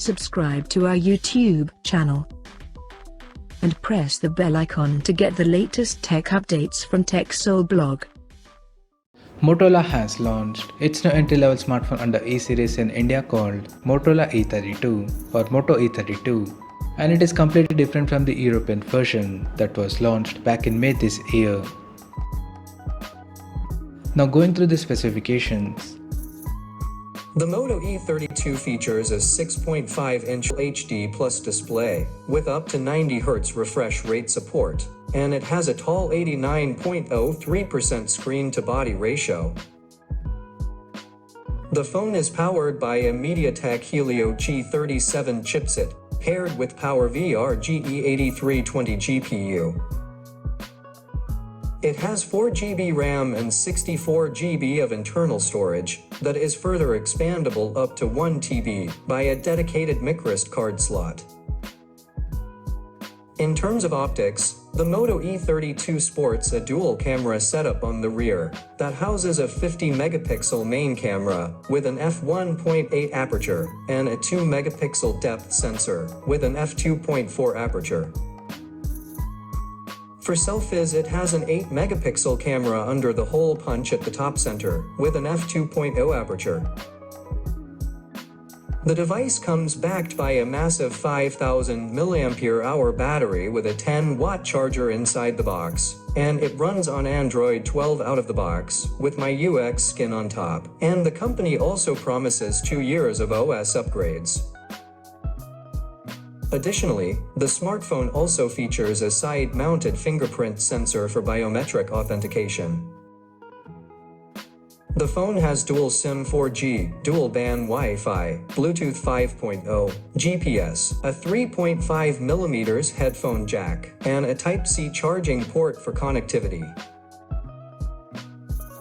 subscribe to our YouTube channel and press the bell icon to get the latest tech updates from TechSole blog. Motorola has launched its new entry-level smartphone under E series in India called Motorola E32 or Moto E32, and it is completely different from the European version that was launched back in May this year. Now going through the specifications. The Moto E32 features a 6.5-inch HD Plus display with up to 90 Hz refresh rate support, and it has a tall 89.03% screen-to-body ratio. The phone is powered by a MediaTek Helio G37 chipset, paired with PowerVR GE8320 GPU. It has 4 GB RAM and 64 GB of internal storage that is further expandable up to 1 TB by a dedicated microSD card slot. In terms of optics, the Moto E32 sports a dual camera setup on the rear that houses a 50-megapixel main camera with an f1.8 aperture and a 2-megapixel depth sensor with an f2.4 aperture. For selfies, it has an 8-megapixel camera under the hole punch at the top center with an f2.0 aperture. The device comes backed by a massive 5000 mAh battery with a 10-watt charger inside the box, and it runs on Android 12 out of the box with MyUX skin on top, and the company also promises 2 years of OS upgrades. Additionally, the smartphone also features a side-mounted fingerprint sensor for biometric authentication. The phone has dual SIM 4G, dual-band Wi-Fi, Bluetooth 5.0, GPS, a 3.5mm headphone jack, and a Type-C charging port for connectivity.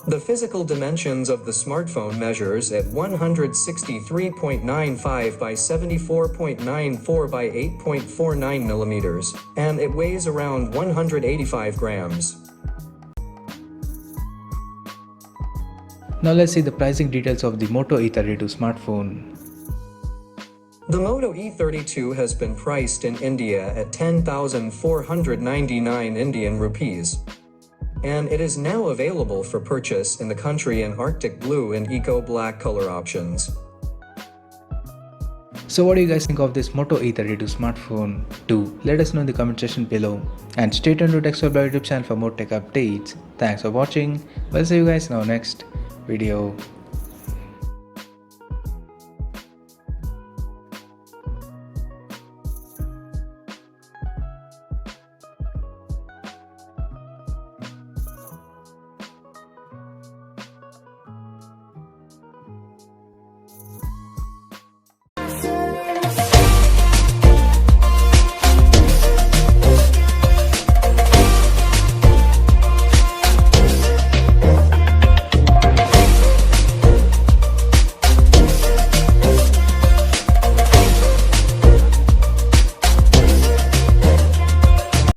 The physical dimensions of the smartphone measures at 163.95 by 74.94 by 8.49 millimeters, and it weighs around 185 grams. Now let's see the pricing details of the Moto E32 smartphone. The Moto E32 has been priced in India at 10,499 Indian rupees. And it is now available for purchase in the country in Arctic Blue and Eco Black color options. So what do you guys think of this Moto E32 smartphone? Do let us know in the comment section below, and stay tuned to TechSole YouTube channel for more tech updates. Thanks for watching. We'll see you guys in our next video.